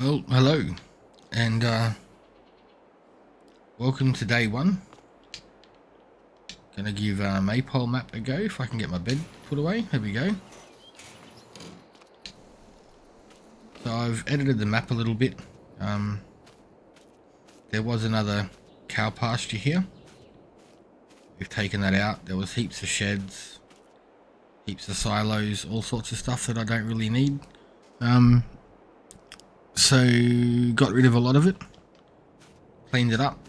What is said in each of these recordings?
Well, hello, and welcome to day one. Gonna give Maypole map a go if I can get my bed put away. There we go. So I've edited the map a little bit. There was another cow pasture here. We've taken that out. There was heaps of sheds, heaps of silos, all sorts of stuff that I don't really need. So got rid of a lot of it, cleaned it up.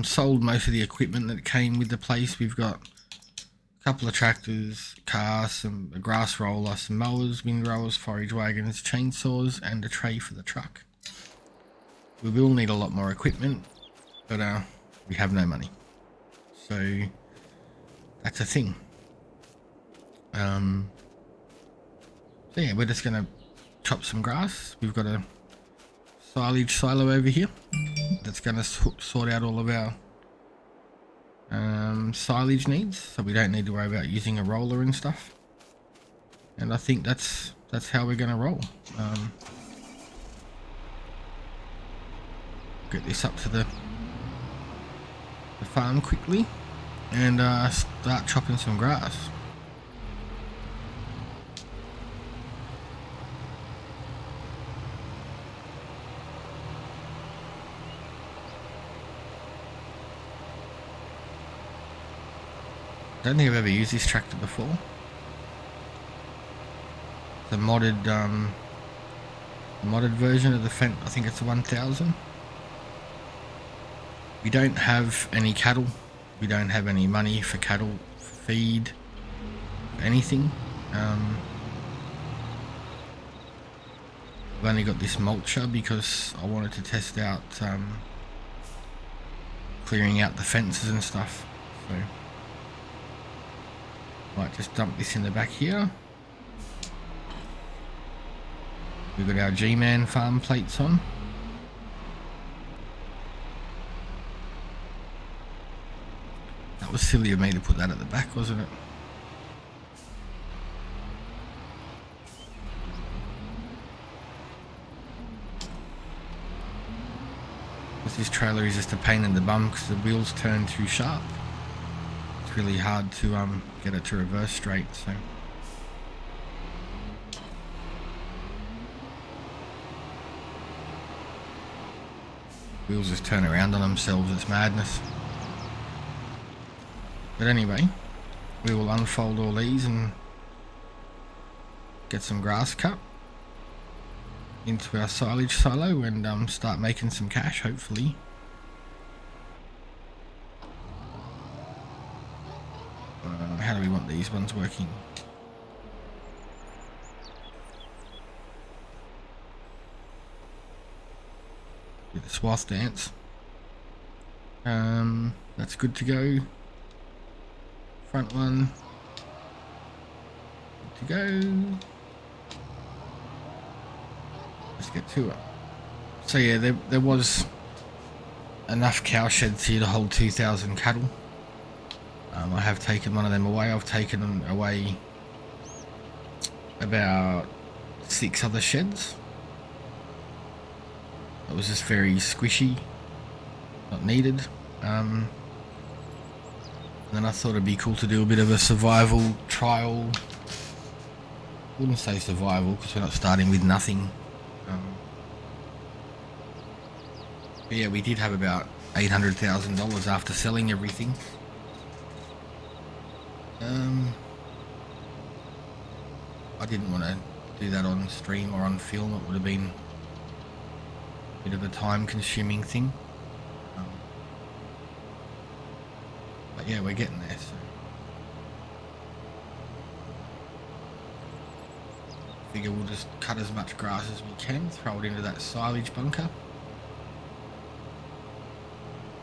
Sold most of the equipment that came with the place. We've got a couple of tractors, cars, a grass roller, some mowers, windrowers, forage wagons, chainsaws, and a tray for the truck. We will need a lot more equipment, but we have no money. So that's a thing. So yeah, we're just gonna chop some grass. We've got a silage silo over here that's going to sort out all of our silage needs, so we don't need to worry about using a roller and stuff. And I think that's how we're going to roll. Get this up to the farm quickly and start chopping some grass. I don't think I've ever used this tractor before. The modded version of the Fendt. I think it's a 1000. We don't have any cattle. We don't have any money for cattle, for feed, for anything. I've only got this mulcher because I wanted to test out clearing out the fences and stuff. So might just dump this in the back here. We've got our G-Man farm plates on. That was silly of me to put that at the back, wasn't it? This trailer is just a pain in the bum because the wheels turn too sharp. It's really hard to get it to reverse straight, so wheels just turn around on themselves. It's madness. But anyway, we will unfold all these and get some grass cut into our silage silo and start making some cash, hopefully. How do we want these ones working? Do the swath dance. That's good to go. Front one. Good to go. Let's get to it. So yeah, there was enough cow sheds here to hold 2,000 cattle. I have taken one of them away. I've taken away about 6 other sheds. It was just very squishy, not needed. And then I thought it'd be cool to do a bit of a survival trial. I wouldn't say survival because we're not starting with nothing. But yeah, we did have about $800,000 after selling everything. I didn't want to do that on stream or on film. It would have been a bit of a time-consuming thing. But yeah, we're getting there. So figure we'll just cut as much grass as we can, throw it into that silage bunker.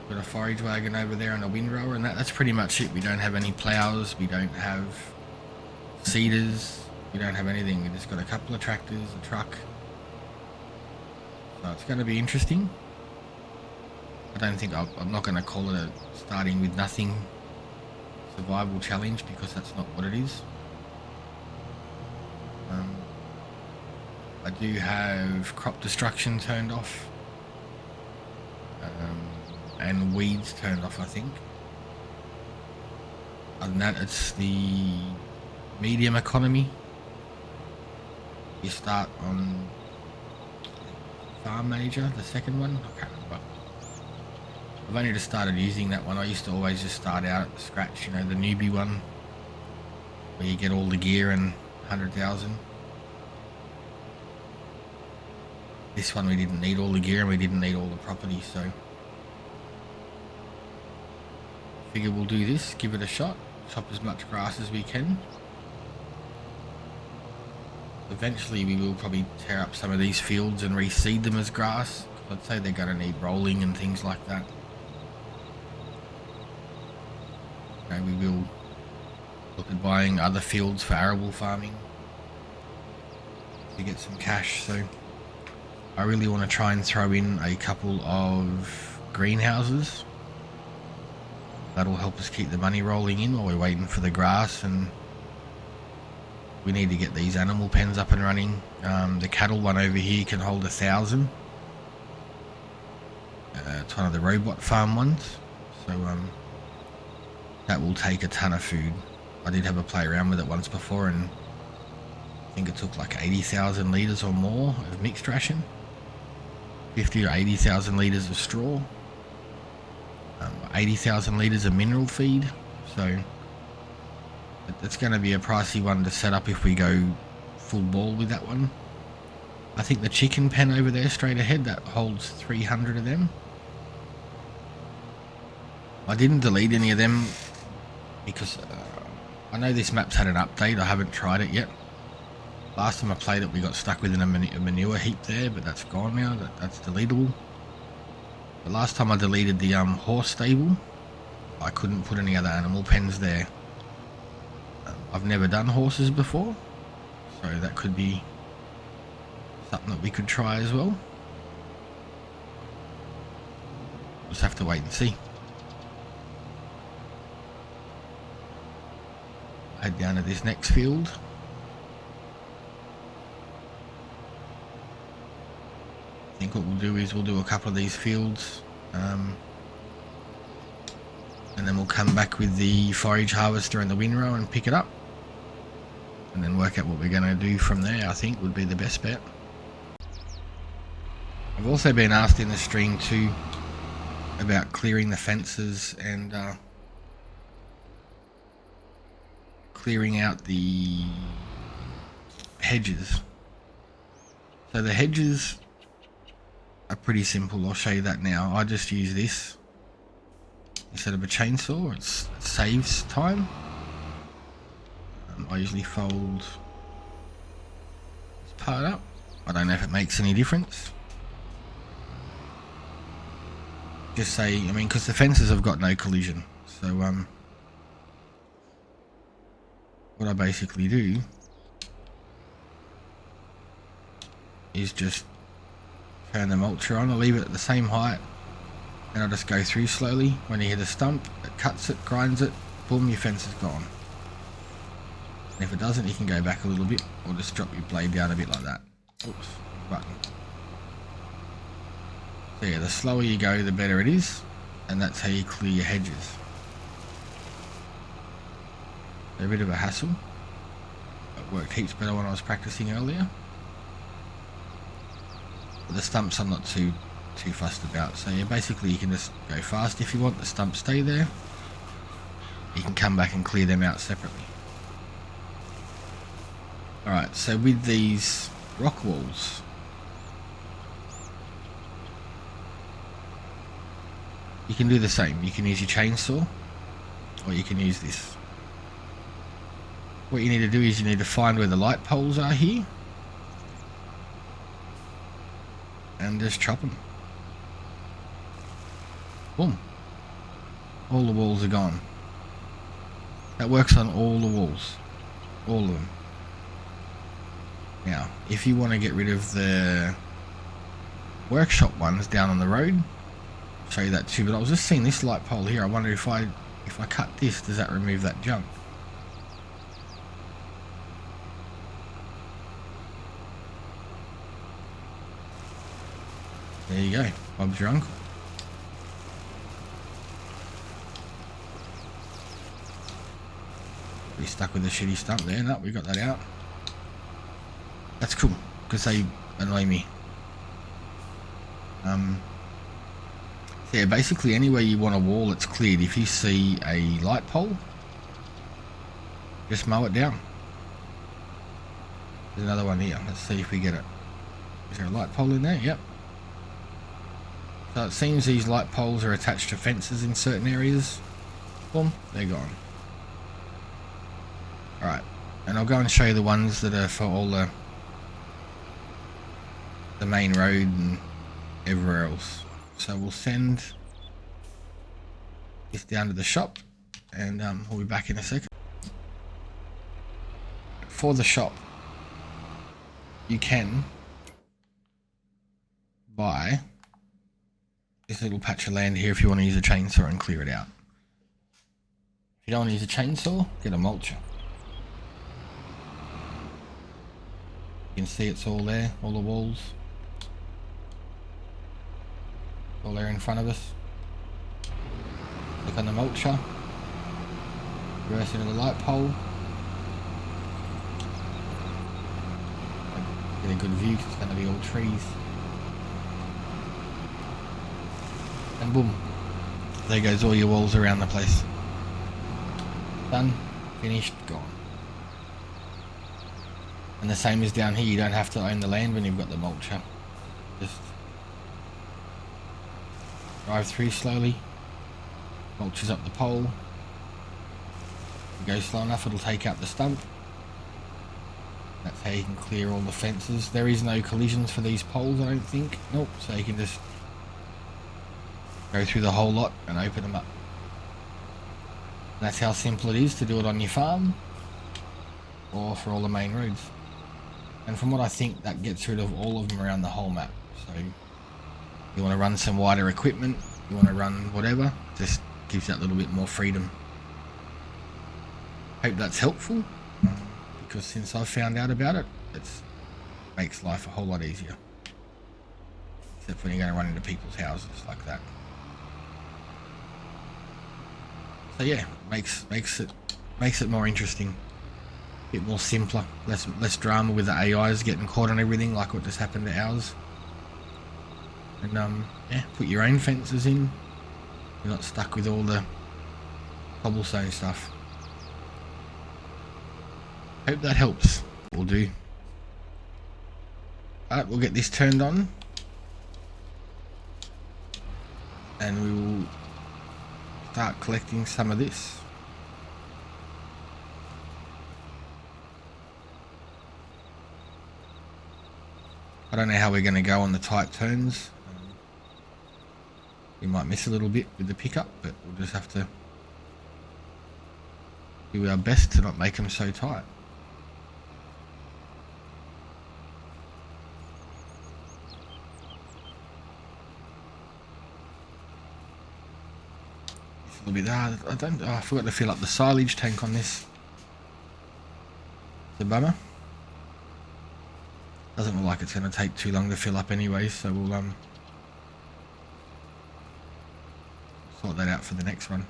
Got a forage wagon over there and a windrower, and that's pretty much it. We don't have any plows, we don't have seeders, we don't have anything. We just got a couple of tractors, a truck. So it's going to be interesting. I don't think I'm not going to call it a starting with nothing survival challenge because that's not what it is. I do have crop destruction turned off, and weeds turned off, I think. Other than that, it's the medium economy. You start on farm manager, the second one. I can't remember. I've only just started using that one. I used to always just start out at scratch, you know, the newbie one, where you get all the gear and 100,000. This one we didn't need all the gear and we didn't need all the property, so figure we'll do this, give it a shot, chop as much grass as we can. Eventually we will probably tear up some of these fields and reseed them as grass. I'd say they're going to need rolling and things like that. Okay, we will look at buying other fields for arable farming to get some cash. So I really want to try and throw in a couple of greenhouses. That'll help us keep the money rolling in while we're waiting for the grass, and we need to get these animal pens up and running. The cattle one over here can hold 1,000. It's one of the robot farm ones, so that will take a ton of food. I did have a play around with it once before, and I think it took like 80,000 litres or more of mixed ration, 50 or 80,000 litres of straw, 80,000 litres of mineral feed. So it's going to be a pricey one to set up if we go full ball with that one. I think the chicken pen over there straight ahead, that holds 300 of them. I didn't delete any of them because I know this map's had an update. I haven't tried it yet. Last time I played it we got stuck within a manure heap there, but that's gone now. That's deletable. The last time I deleted the horse stable, I couldn't put any other animal pens there. I've never done horses before, so that could be something that we could try as well. Just have to wait and see. Head down to this next field. I think what we'll do is we'll do a couple of these fields, and then we'll come back with the forage harvester and the windrow and pick it up, and then work out what we're going to do from there. I think would be the best bet. I've also been asked in the stream too about clearing the fences and clearing out the hedges. So the hedges are pretty simple. I'll show you that now. I just use this instead of a chainsaw. It saves time. I usually fold this part up. I don't know if it makes any difference. Just say, I mean, because the fences have got no collision. So what I basically do is just turn the mulcher on. I'll leave it at the same height, and I'll just go through slowly. When you hit a stump, it cuts it, grinds it, boom, your fence is gone. And if it doesn't, you can go back a little bit, or just drop your blade down a bit like that. Oops, button. So yeah, the slower you go, the better it is, and that's how you clear your hedges. A bit of a hassle. It worked heaps better when I was practicing earlier. But the stumps I'm not too fussed about. So yeah, basically you can just go fast if you want. The stumps stay there. You can come back and clear them out separately. Alright, so with these rock walls, you can do the same. You can use your chainsaw, or you can use this. What you need to do is you need to find where the light poles are here, and just chop them. Boom. All the walls are gone. That works on all the walls. All of them. Now, if you want to get rid of the workshop ones down on the road, I'll show you that too. But I was just seeing this light pole here. I wonder if I cut this, does that remove that junk? There you go. Bob's your uncle. We stuck with the shitty stump there. No, we got that out. That's cool, because they annoy me. So yeah, basically anywhere you want a wall that's cleared, if you see a light pole, just mow it down. There's another one here. Let's see if we get it. Is there a light pole in there? Yep. So it seems these light poles are attached to fences in certain areas. Boom, they're gone. Alright, and I'll go and show you the ones that are for all the main road and everywhere else. So we'll send this down to the shop, and we'll be back in a second. For the shop, you can buy this little patch of land here if you want to use a chainsaw and clear it out. If you don't want to use a chainsaw, get a mulcher. You can see it's all there, all the walls. All there in front of us. Click on the mulcher. Reverse into the light pole. Get a good view because it's going to be all trees. And boom. There goes all your walls around the place. Done. Finished. Gone. And the same as down here, you don't have to own the land when you've got the mulcher. Just drive through slowly, mulches up the pole. If you go slow enough, it'll take out the stump. That's how you can clear all the fences. There is no collisions for these poles, I don't think. Nope, so you can just go through the whole lot and open them up. And that's how simple it is to do it on your farm or for all the main roads. And from what I think, that gets rid of all of them around the whole map. So you want to run some wider equipment, you want to run whatever, just gives that little bit more freedom. Hope that's helpful, because since I've found out about it, it makes life a whole lot easier. Except when you're going to run into people's houses like that. So yeah, makes it more interesting, a bit more simpler, less drama with the AIs getting caught on everything like what just happened to ours. And yeah, put your own fences in. You're not stuck with all the cobblestone stuff. Hope that helps. Will do. Alright, we'll get this turned on, and we will start collecting some of this. I don't know how we're going to go on the tight turns. We might miss a little bit with the pickup, but we'll just have to do our best to not make them so tight. Just a little bit. I forgot to fill up the silage tank on this. It's a bummer. Doesn't look like it's going to take too long to fill up anyway, so we'll sort that out for the next one.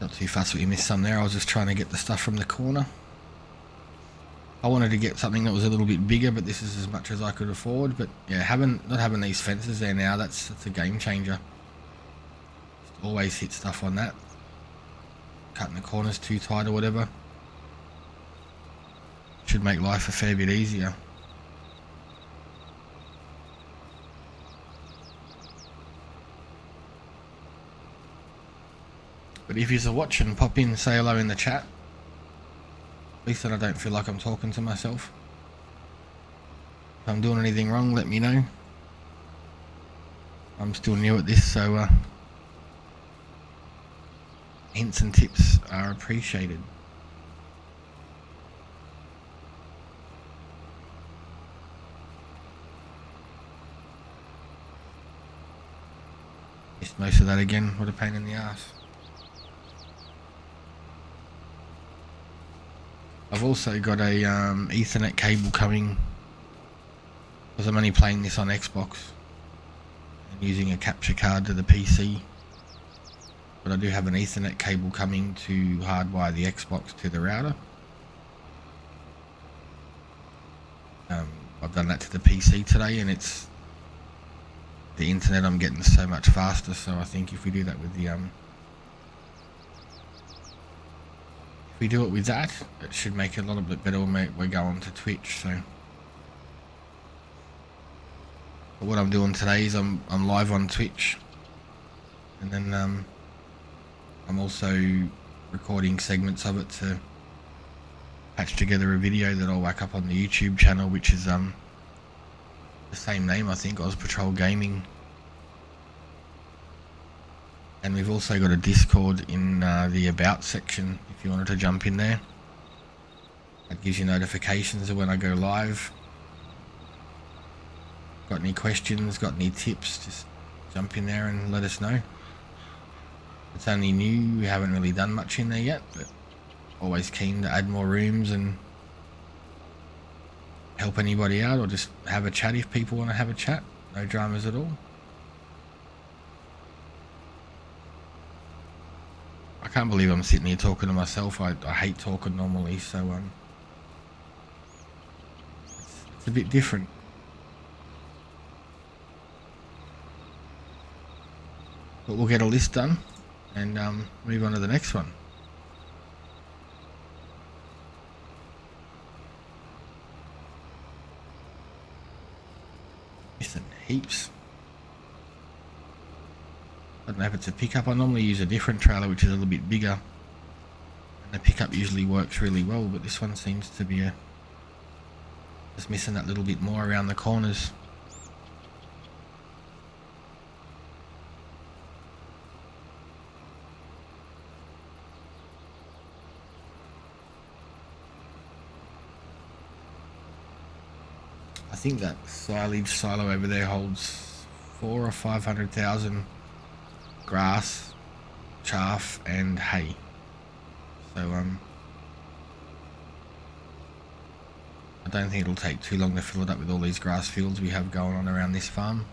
Not too fussed we missed some there. I was just trying to get the stuff from the corner. I wanted to get something that was a little bit bigger, but this is as much as I could afford. But yeah, not having these fences there now, that's a game changer. Just always hit stuff on that. Cutting the corners too tight or whatever. Should make life a fair bit easier. But if you're watching, pop in, say hello in the chat. At least then I don't feel like I'm talking to myself. If I'm doing anything wrong, let me know. I'm still new at this, so hints and tips are appreciated. Missed most of that again. What a pain in the ass. I've also got a Ethernet cable coming, because I'm only playing this on Xbox and using a capture card to the PC. But I do have an Ethernet cable coming to hardwire the Xbox to the router. I've done that to the PC today, and it's the internet I'm getting so much faster. So I think if we do that with the if we do it with that, it should make it a little bit better when we go on to Twitch. So but what I'm doing today is I'm live on Twitch, and then I'm also recording segments of it to patch together a video that I'll whack up on the YouTube channel, which is the same name, I think, Oz Patrol Gaming. And we've also got a Discord in the About section if you wanted to jump in there. That gives you notifications of when I go live. Got any questions, got any tips, just jump in there and let us know. It's only new, we haven't really done much in there yet, but always keen to add more rooms and help anybody out, or just have a chat if people want to have a chat. No dramas at all. I can't believe I'm sitting here talking to myself. I hate talking normally, so it's a bit different. But we'll get a list done and move on to the next one. Missing heaps. I don't know if it's a pickup. I normally use a different trailer which is a little bit bigger, and the pickup usually works really well, but this one seems to be just missing that little bit more around the corners. I think that silage silo over there holds 400,000 or 500,000 grass, chaff and hay. So I don't think it'll take too long to fill it up with all these grass fields we have going on around this farm.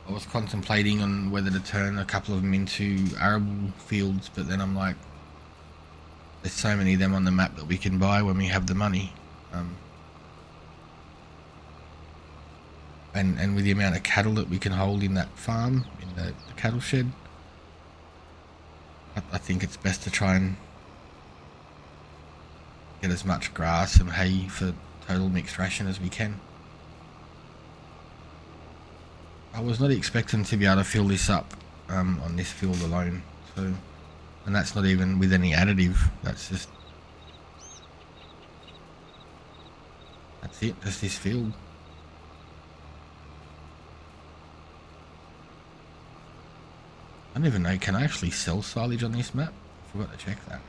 I was contemplating on whether to turn a couple of them into arable fields, but then I'm like, there's so many of them on the map that we can buy when we have the money. And with the amount of cattle that we can hold in that farm, in the cattle shed, I think it's best to try and get as much grass and hay for total mixed ration as we can. I was not expecting to be able to fill this up on this field alone, so, and that's not even with any additive, that's it, just this field. I don't even know, can I actually sell silage on this map? I forgot to check that.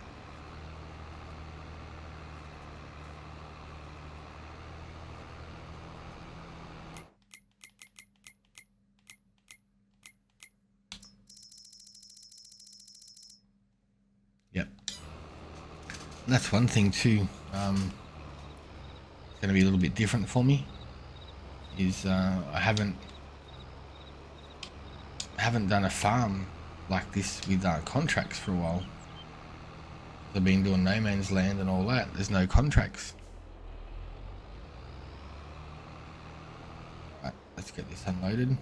Yep. And that's one thing too, it's going to be a little bit different for me, is I haven't done a farm like this with contracts for a while. I've been doing no man's land and all that. There's no contracts. Right, let's get this unloaded.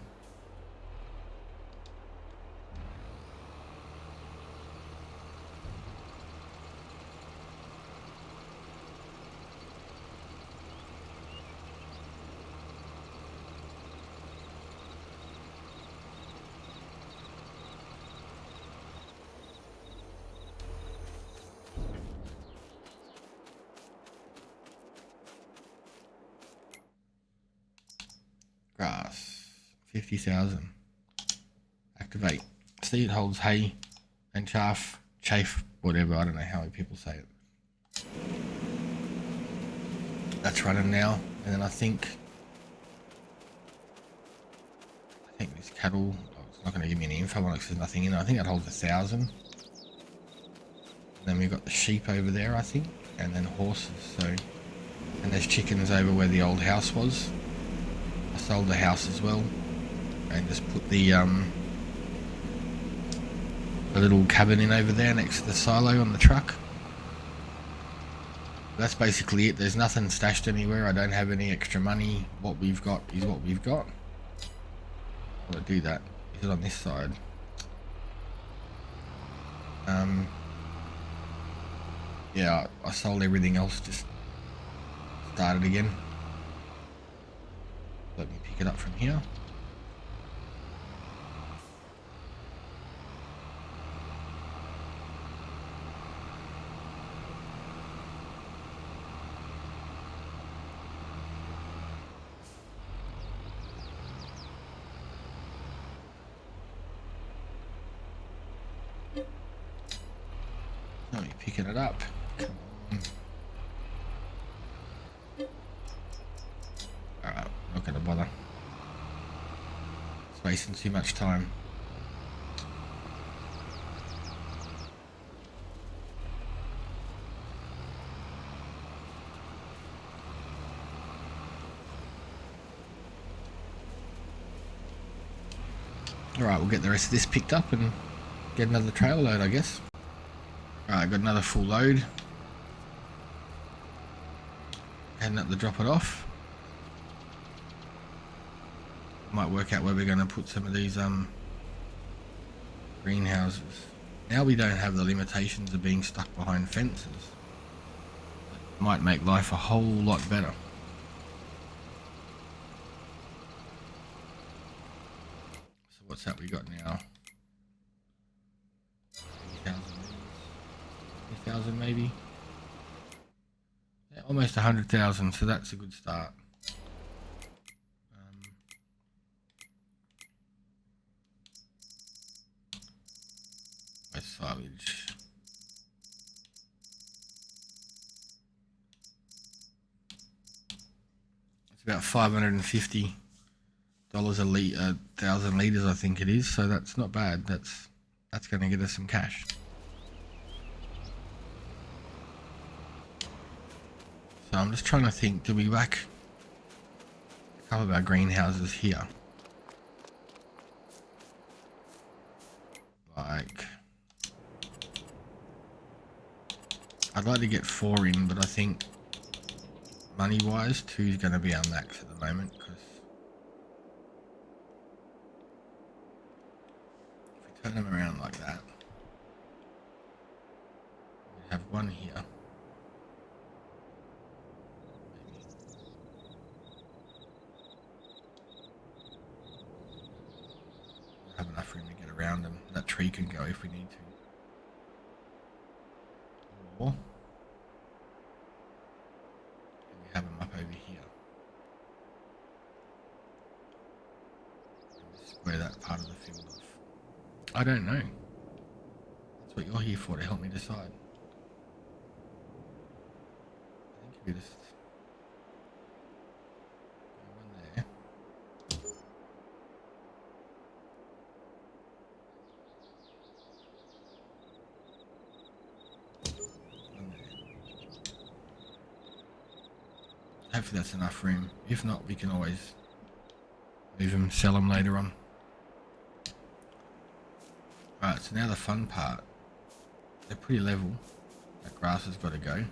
Grass, 50,000. Activate. See, it holds hay and chaff, whatever. I don't know how people say it. That's running now, and then I think this cattle. Oh, it's not going to give me any info on it because there's nothing in it. I think that holds 1,000. Then we've got the sheep over there, I think, and then horses. So, and there's chickens over where the old house was. I sold the house as well, and just put the little cabin in over there next to the silo on the truck. That's basically it. There's nothing stashed anywhere. I don't have any extra money. What we've got is what we've got. How do I do that? Is it on this side? Yeah, I sold everything else, just started again. Let me pick it up from here. Let me picking it up. Come on. Alright, not gonna bother. It's wasting too much time. Alright, we'll get the rest of this picked up and get another trailer load, I guess. Alright, got another full load. Heading up to drop it off. Might work out where we're going to put some of these greenhouses. Now we don't have the limitations of being stuck behind fences. It might make life a whole lot better. So what's that we got now? 20,000 maybe? Yeah, almost 100,000, so that's a good start. Silage. It's about $550 a litre, 1,000 litres, I think it is. So that's not bad. That's going to get us some cash. So I'm just trying to think. Do we whack a couple of our greenhouses here? Like, I'd like to get 4 in, but I think money-wise, 2 is going to be our max at the moment, because if we turn them around like that, we have 1 here. We'll have enough room to get around them. That tree can go if we need to. Or we have them up over here. And square that part of the field off. I don't know. That's what you're here for, to help me decide. I think if you just go 1 there. Hopefully that's enough room. If not, we can always move them, sell them later on. Alright, so now the fun part. They're pretty level. That grass has got to go.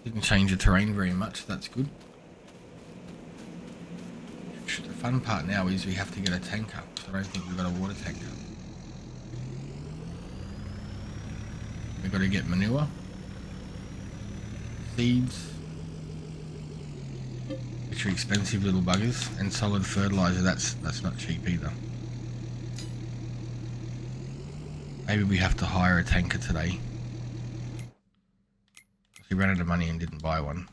Didn't change the terrain very much, that's good. The fun part now is we have to get a tanker. So I don't think we've got a water tanker. We've got to get manure. Seeds, which are expensive little buggers, and solid fertilizer. That's not cheap either. Maybe we have to hire a tanker today. We ran out of money and didn't buy one.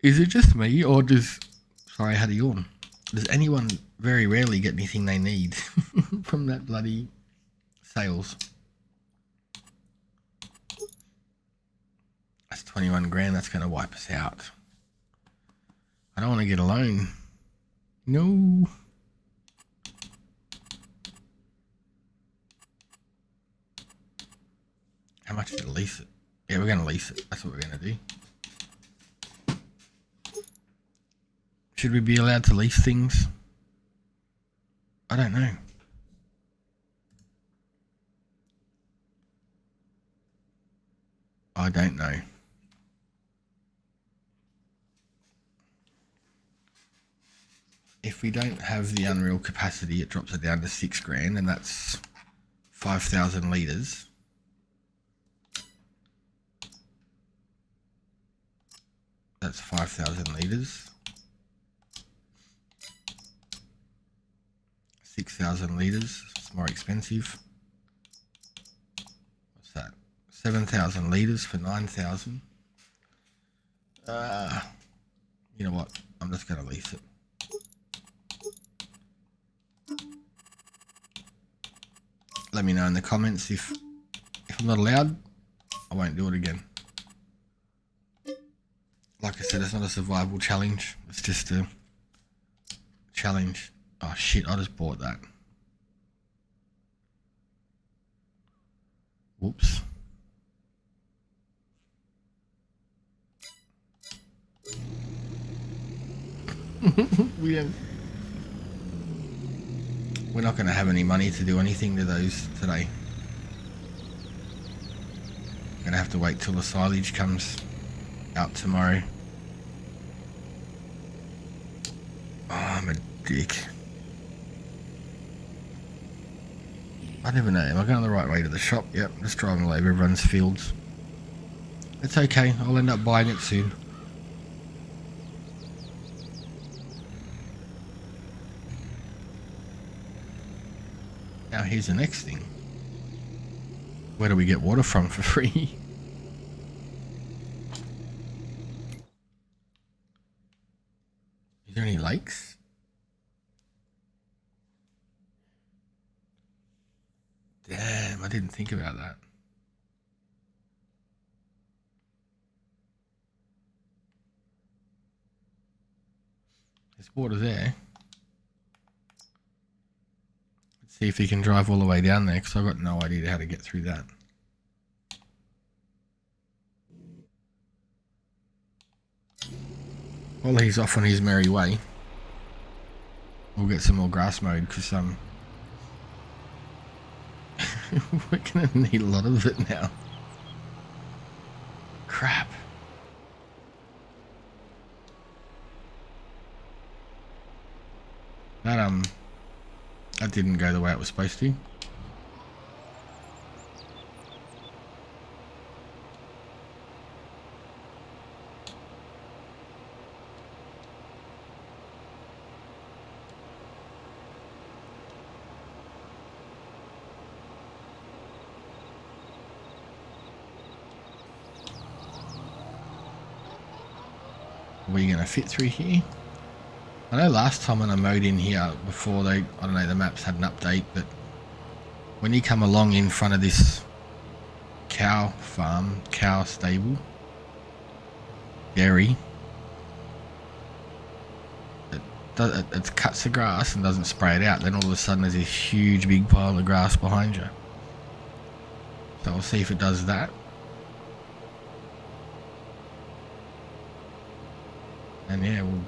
Is it just me, or sorry, I had a yawn. Does anyone very rarely get anything they need from that bloody sales? That's 21 grand, that's going to wipe us out. I don't want to get a loan. No. How much did it lease it? Yeah, we're going to lease it. That's what we're going to do. Should we be allowed to lease things? I don't know. I don't know. If we don't have the unreal capacity, it drops it down to 6 grand, and that's 5,000 litres. That's 5,000 litres. 6,000 litres. It's more expensive. What's that? 7,000 litres for 9,000. You know what? I'm just going to lease it. Let me know in the comments if I'm not allowed. I won't do it again. Like I said, it's not a survival challenge. It's just a challenge. Oh shit, I just bought that. Whoops. We're not going to have any money to do anything to those today. Going to have to wait till the silage comes out tomorrow. Oh, I'm a dick. I never know. Am I going the right way to the shop? Yep, just driving all over everyone's fields. It's okay. I'll end up buying it soon. Now here's the next thing. Where do we get water from for free? Is there any lakes? Damn, I didn't think about that. There's water there. Let's see if he can drive all the way down there, because I've got no idea how to get through that. While he's off on his merry way, we'll get some more grass mowed, because we're going to need a lot of it now. Crap. That didn't go the way it was supposed to. Are we going to fit through here? I know last time when I mowed in here before I don't know, the maps had an update, but when you come along in front of this cow farm, cow stable, dairy, it cuts the grass and doesn't spray it out. Then all of a sudden there's this huge big pile of grass behind you. So I'll see if it does that. And yeah, we'll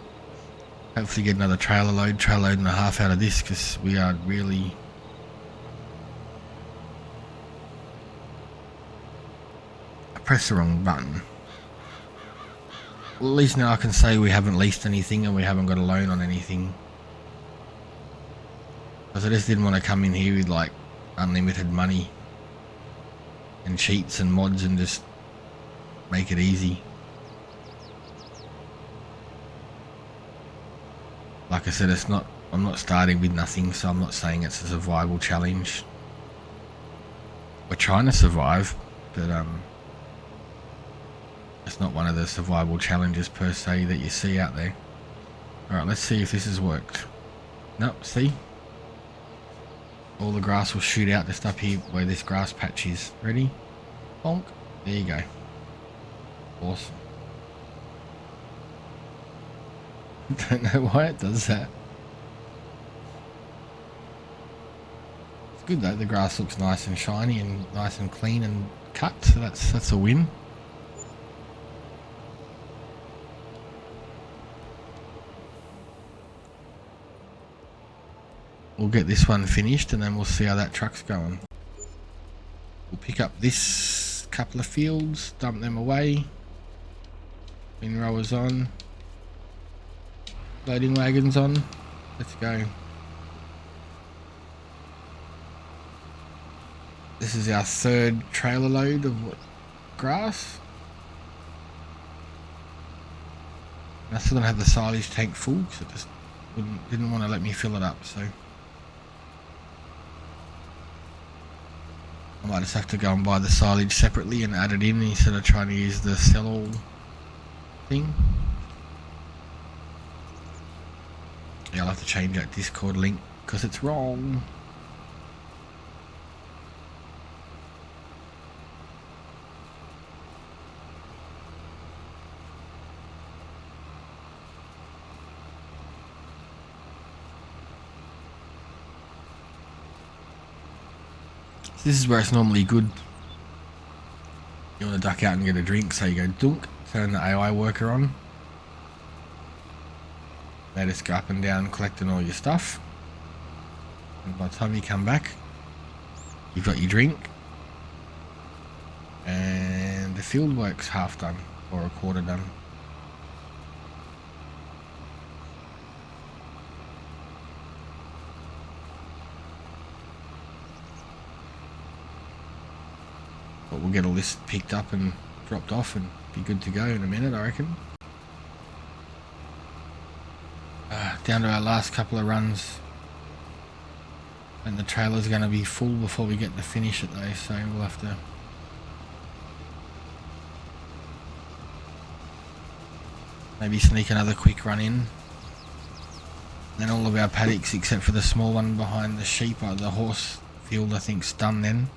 hopefully get another trailer load and a half out of this, because we are really I pressed the wrong button. Well, at least now I can say we haven't leased anything and we haven't got a loan on anything, because I just didn't want to come in here with like unlimited money and cheats and mods and just make it easy. Like I said, I'm not starting with nothing, so I'm not saying it's a survival challenge. We're trying to survive, but it's not one of the survival challenges per se that you see out there. Alright, let's see if this has worked. Nope, see? All the grass will shoot out just up here where this grass patch is. Ready? Bonk. There you go. Awesome. Don't know why it does that. It's good though, the grass looks nice and shiny and nice and clean and cut, so that's a win. We'll get this one finished and then we'll see how that truck's going. We'll pick up this couple of fields, dump them away. Bin rowers on. Loading wagons on. Let's go. This is our third trailer load of grass. And I still don't have the silage tank full because it just didn't want to let me fill it up, so I might just have to go and buy the silage separately and add it in instead of trying to use the sell-all thing. Yeah, I'll have to change that Discord link because it's wrong. This is where it's normally good. You want to duck out and get a drink, so you go dunk, turn the AI worker on. They just go up and down collecting all your stuff. And by the time you come back, you've got your drink. And the field work's half done, or a quarter done. But we'll get all this picked up and dropped off and be good to go in a minute, I reckon. Down to our last couple of runs. And the trailer's going to be full before we get to finish it though, so we'll have to maybe sneak another quick run in. Then all of our paddocks except for the small one behind the sheep, the horse field I think's done then.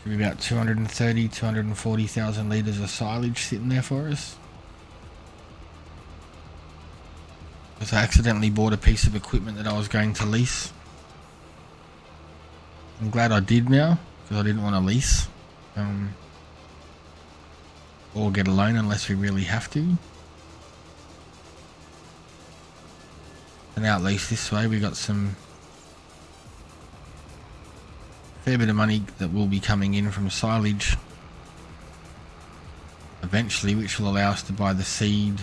Should be about 240,000 litres of silage sitting there for us. Because I accidentally bought a piece of equipment that I was going to lease. I'm glad I did now, because I didn't want to lease. Or get a loan unless we really have to. And now at least this way we got some fair bit of money that will be coming in from silage eventually, which will allow us to buy the seed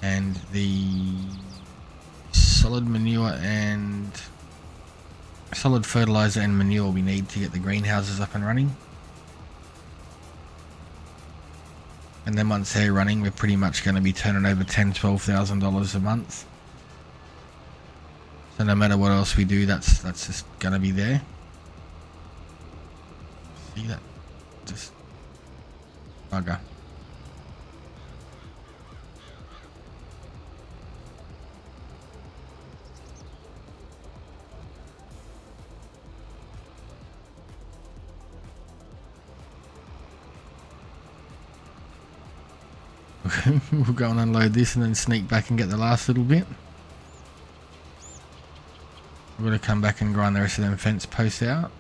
and the solid manure and solid fertilizer and manure we need to get the greenhouses up and running. And then once they're running, we're pretty much going to be turning over $10,000-12,000 a month. So no matter what else we do, that's just going to be there. See that? Just bugger. We'll go and unload this and then sneak back and get the last little bit. We're going to come back and grind the rest of them fence posts out.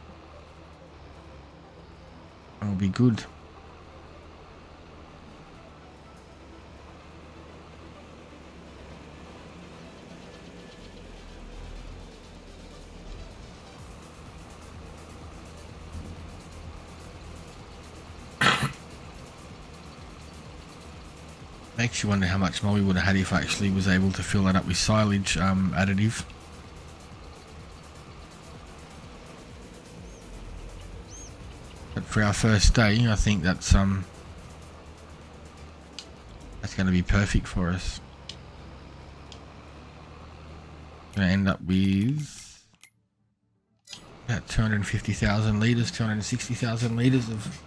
And we'll be good. Makes you wonder how much more we would have had if I actually was able to fill that up with silage additive. But for our first day, I think that's going to be perfect for us. Going to end up with about 250,000 litres, 260,000 litres of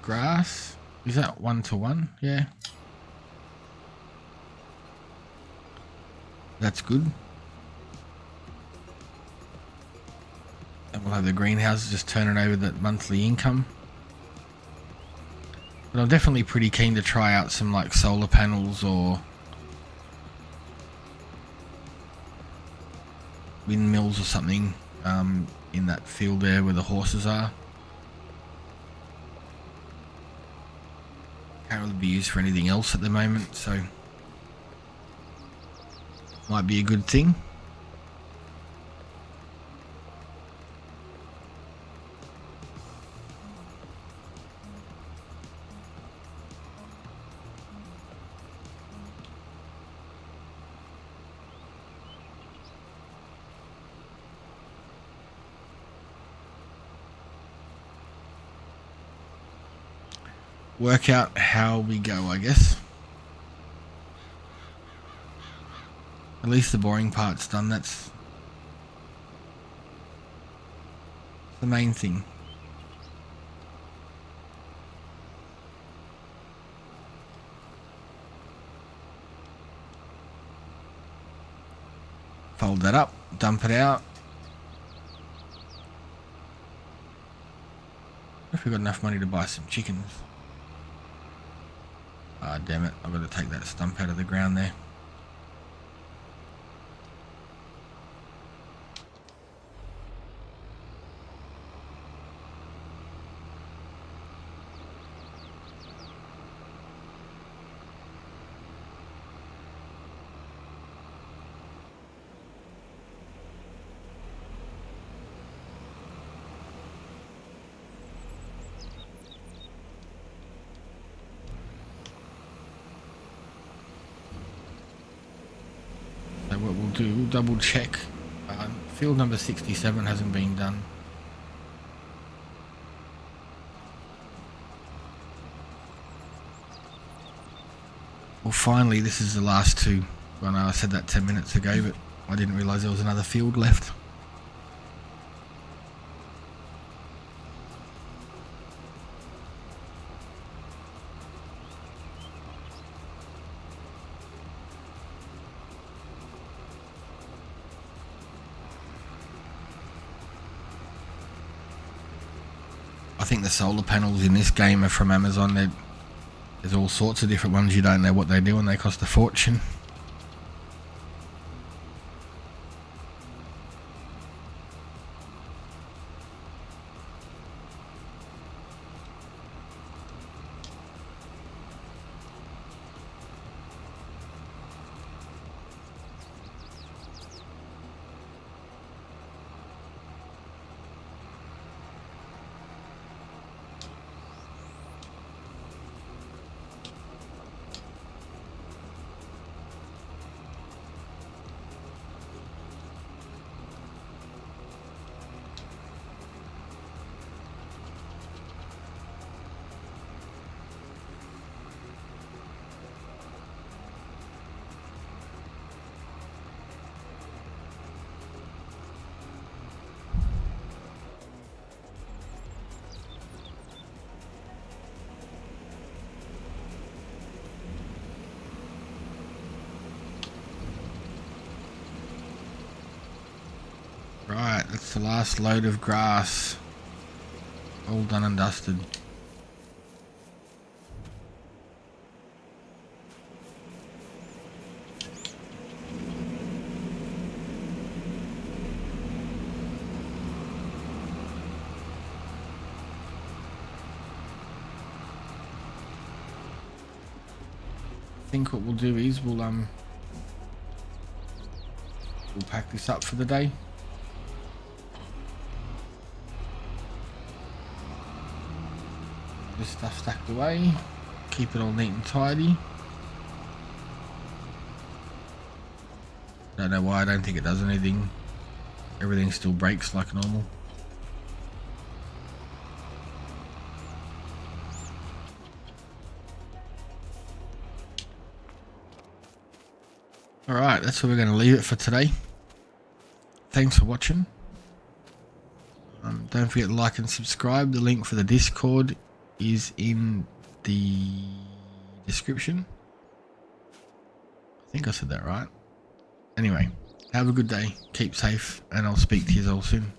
grass. Is that 1-to-1? Yeah. That's good. And we'll have the greenhouses just turning over that monthly income. But I'm definitely pretty keen to try out some like solar panels or windmills or something in that field there where the horses are. Can't really be used for anything else at the moment, so might be a good thing. Work out how we go, I guess. At least the boring part's done. That's the main thing. Fold that up, dump it out. If we've got enough money to buy some chickens. Ah, damn it, I've got to take that stump out of the ground there. What we'll do, we'll double check. Field number 67 hasn't been done. Well, finally, this is the last two. Well, no, I said that 10 minutes ago, but I didn't realise there was another field left. I think the solar panels in this game are from Amazon. There's all sorts of different ones. You don't know what they do and they cost a fortune. Right, that's the last load of grass. All done and dusted. I think what we'll do is we'll pack this up for the day. This stuff stacked away, keep it all neat and tidy. Don't know why, I don't think it does anything. Everything still breaks like normal. Alright, that's where we're going to leave it for today. Thanks for watching. Don't forget to like and subscribe. The link for the Discord is in the description. I think I said that right. Anyway, have a good day, keep safe, and I'll speak to you all soon.